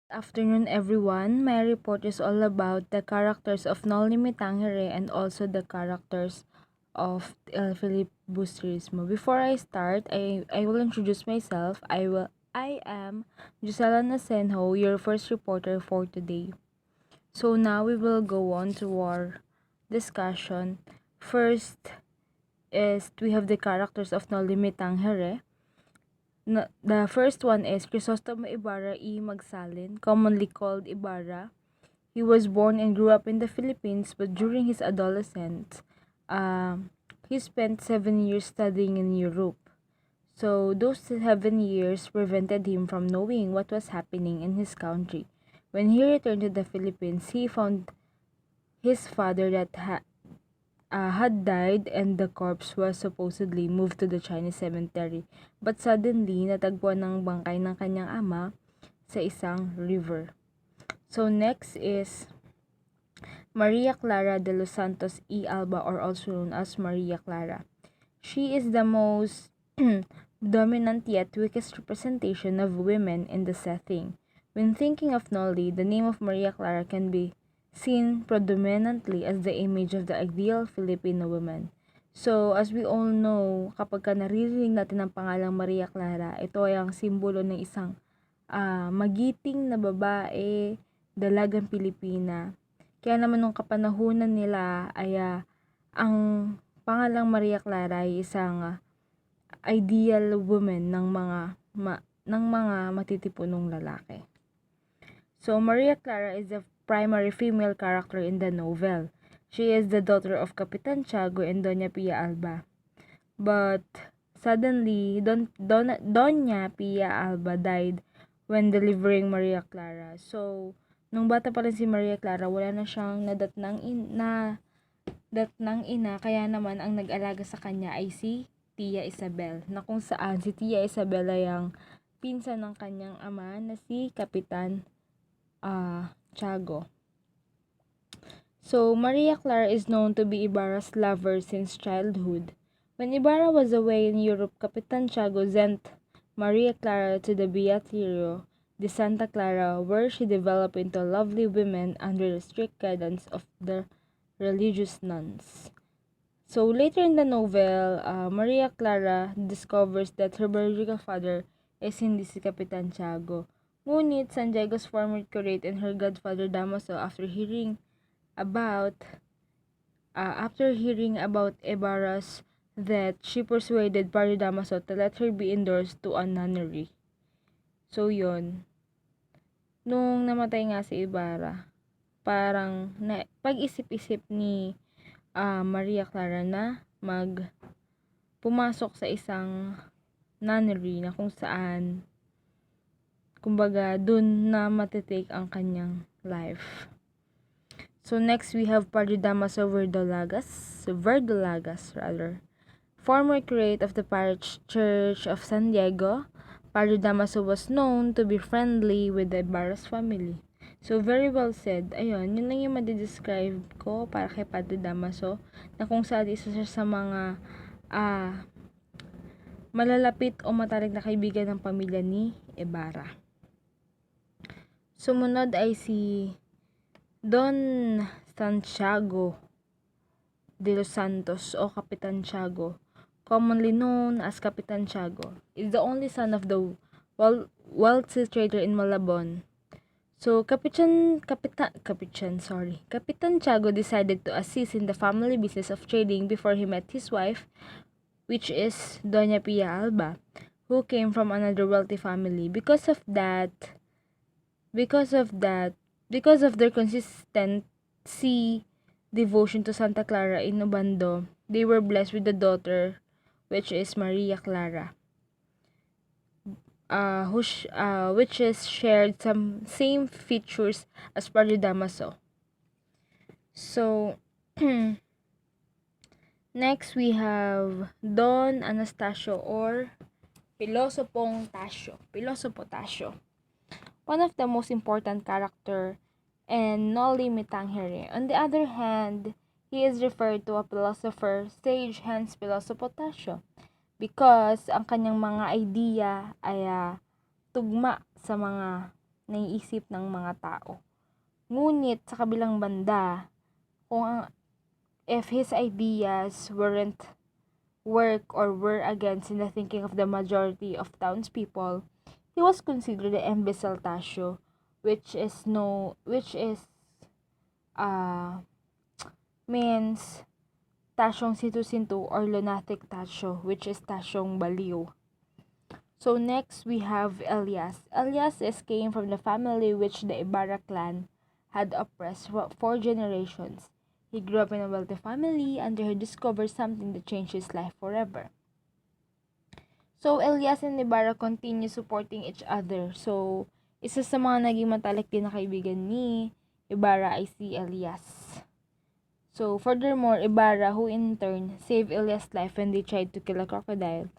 Afternoon, everyone. My report is all about the characters of Noli Tangere and also the characters of El Filibusterismo. Before I start, I will introduce myself. I am Gisela Nasenho, your first reporter for today. So now we will go on to our discussion. First is we have the characters of Noli Tangere. The first one is Crisostomo Ibarra E. Magsalin, commonly called Ibarra. He was born and grew up in the Philippines, but during his adolescence, he spent 7 years studying in Europe. So those 7 years prevented him from knowing what was happening in his country. When he returned to the Philippines, he found his father that had died and the corpse was supposedly moved to the Chinese cemetery. But suddenly, natagpuan ng bangkay ng kanyang ama sa isang river. So next is Maria Clara de los Santos y Alba, or also known as Maria Clara. She is the most dominant yet weakest representation of women in the setting. When thinking of Noli, the name of Maria Clara can be seen predominantly as the image of the ideal Filipino woman. So, as we all know, kapag ka naririnig natin ang pangalang Maria Clara, ito ay ang simbolo ng isang magiting na babae, dalagang Pilipina. Kaya naman nung kapanahunan nila ay ang pangalang Maria Clara ay isang ideal woman ng mga matitipunong lalaki. So Maria Clara is the primary female character in the novel. She is the daughter of Capitan Tiago and Doña Pia Alba. But suddenly, Doña Pia Alba died when delivering Maria Clara. So, nung bata pa rin si Maria Clara, wala na siyang datnang ina, kaya naman ang nag-alaga sa kanya ay si Tia Isabel, na kung saan si Tia Isabel ay ang pinsan ng kanyang ama na si Kapitan Tiago. So, Maria Clara is known to be Ibarra's lover since childhood. When Ibarra was away in Europe, Kapitan Tiago sent Maria Clara to the Beaterio de Santa Clara, where she developed into lovely women under the strict guidance of the religious nuns. So later in the novel, Maria Clara discovers that her biological father is hindi si Kapitan Tiago. Ngunit San Diego's former curate and her godfather Damaso, after hearing about Ibarra's death, she persuaded Padre Damaso to let her be endorsed to a nunnery. So yon, nung namatay nga si Ibarra, parang pag-isip-isip ni Maria Clara na pumasok sa isang nunnery na kung saan kumbaga dun na matitake ang kanyang life. So next we have Padre Damaso Verdolagas, former curate of the parish church of San Diego. Padre Damaso was known to be friendly with the Ibarra's family. So, very well said. Ayun, yun lang yung madidescribe ko para kay Padre Damaso, na kung saan isa siya sa mga malalapit o matalik na kaibigan ng pamilya ni Ibarra. Sumunod ay si Don Santiago de los Santos o Kapitan Tiago, commonly known as Kapitan Tiago, is the only son of the wealthy trader in Malabon. So, Kapitan Tiago decided to assist in the family business of trading before he met his wife, which is Doña Pia Alba, who came from another wealthy family. Because of their consistency, devotion to Santa Clara in Obando, they were blessed with a daughter, which is Maria Clara, which is shared some same features as Padre Damaso. So, next we have Don Anastasio or Pilosopo Tasio. One of the most important character in Noli Me Tangere. On the other hand, he is referred to a philosopher, sage, hence Pilosopo Tasio, because ang kanyang mga idea ay tugma sa mga naiisip ng mga tao. Ngunit sa kabilang banda, if his ideas weren't work or were against in the thinking of the majority of townspeople, he was considered the imbecile Tasyo, uh means tasyong sintu-sintu or lunatic tasyo, which is tasyong baliw. So next we have Elias. Elias came from the family which the Ibarra clan had oppressed for generations. He grew up in a wealthy family and he discovered something that changed his life forever. So Elias and Ibarra continue supporting each other. So isa sa mga naging matalik din na kaibigan ni Ibarra ay si Elias. So furthermore, Ibarra, who in turn saved Elias' life when they tried to kill a crocodile,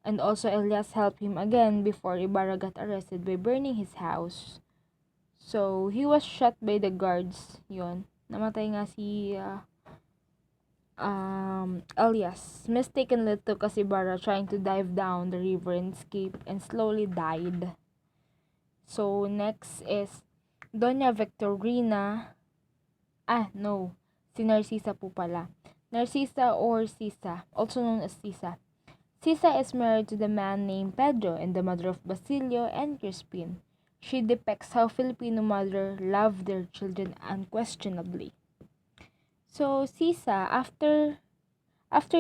and also Elias helped him again before Ibarra got arrested by burning his house. So he was shot by the guards. Yon, namatay nga si Elias mistakenly took as Ibarra trying to dive down the river and escape and slowly died. So next is Doña Victorina. Si Narcisa po pala. Narcisa or Sisa, also known as Sisa. Sisa is married to the man named Pedro and the mother of Basilio and Crispin. She depicts how Filipino mother love their children unquestionably. So Sisa, after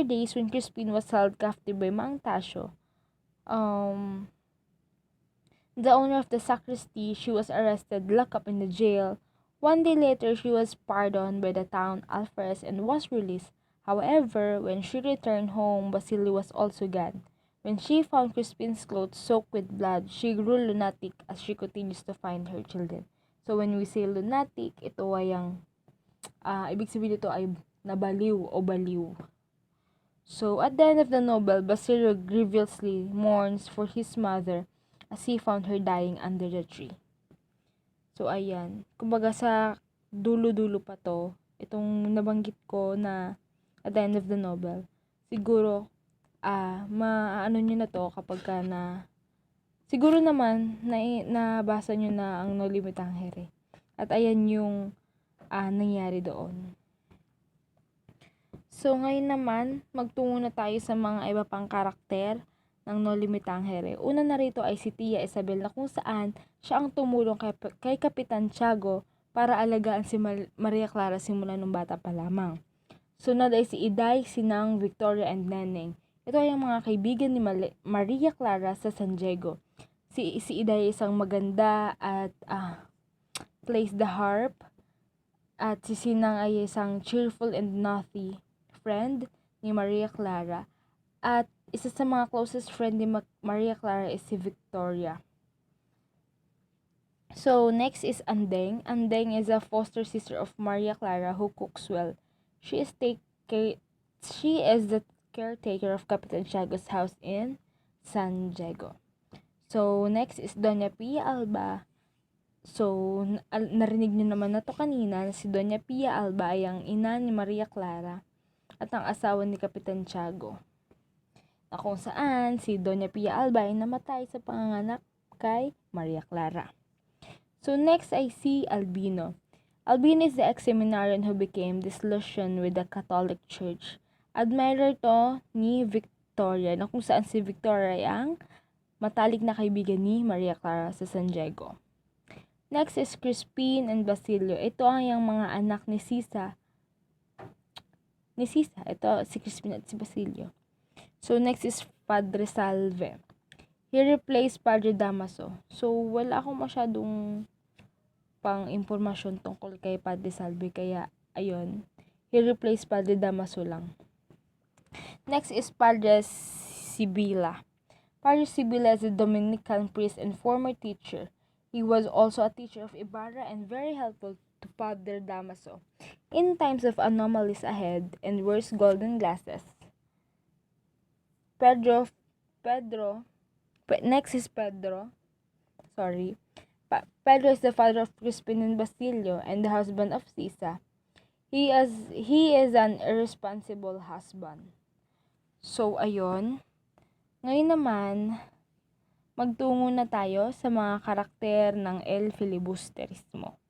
days when Crispin was held captive by Mang Tasyo, the owner of the sacristy, she was arrested, locked up in the jail. One day later, she was pardoned by the town alferez and was released. However, when she returned home, Basilio was also gone. When she found Crispin's clothes soaked with blood, she grew lunatic as she continues to find her children. So when we say lunatic, ito ay ibig sabihin ito ay nabaliw o baliw. So at the end of the novel, Basilio grievously mourns for his mother as he found her dying under the tree. So, ayan. Kumbaga sa dulo-dulo pa to, itong nabanggit ko na at the end of the novel, siguro, maano nyo na to kapag ka siguro naman, nabasa nyo na ang Noli me Tangere. At ayan yung nangyari doon. So, ngayon naman, magtungo na tayo sa mga iba pang karakter ng Noli me Tangere. Una na rito ay si Tia Isabel na kung saan siya ang tumulong kay Kapitan Tiago para alagaan si Maria Clara simula nung bata pa lamang. Sunod ay si Iday, Sinang, Victoria, and Neneng. Ito ay ang mga kaibigan ni Maria Clara sa San Diego. Si Iday ay isang maganda at plays the harp. At si Sinang ay isang cheerful and naughty friend ni Maria Clara. At isa sa mga closest friend ni Maria Clara is si Victoria. So, next is Andeng. Andeng is a foster sister of Maria Clara who cooks well. She is the caretaker of Capitan Tiago's house in San Diego. So, next is Doña Pia Alba. So, narinig niyo naman na to kanina, si Doña Pia Alba ay ang ina ni Maria Clara at ang asawa ni Capitan Tiago. Na kung saan si Doña Pia Alba ay namatay sa panganganak kay Maria Clara. So next ay si Albino. Albino is the ex-seminarian who became disillusioned with the Catholic Church. Admirer to ni Victoria, na kung saan si Victoria ay ang matalik na kaibigan ni Maria Clara sa San Diego. Next is Crispin and Basilio. Ito ang yung mga anak ni Sisa. Ito si Crispin at si Basilio. So, next is Padre Salve. He replaced Padre Damaso. So, wala akong masyadong pang-impormasyon tungkol kay Padre Salve. Kaya, ayun. He replaced Padre Damaso lang. Next is Padre Sibila. Padre Sibila is a Dominican priest and former teacher. He was also a teacher of Ibarra and very helpful to Padre Damaso in times of anomalies ahead and wears golden glasses. Next is Pedro. Pedro is the father of Crispin and Basilio and the husband of Sisa. He is an irresponsible husband. So, ayun. Ngayon naman, magtungo na tayo sa mga karakter ng El Filibusterismo.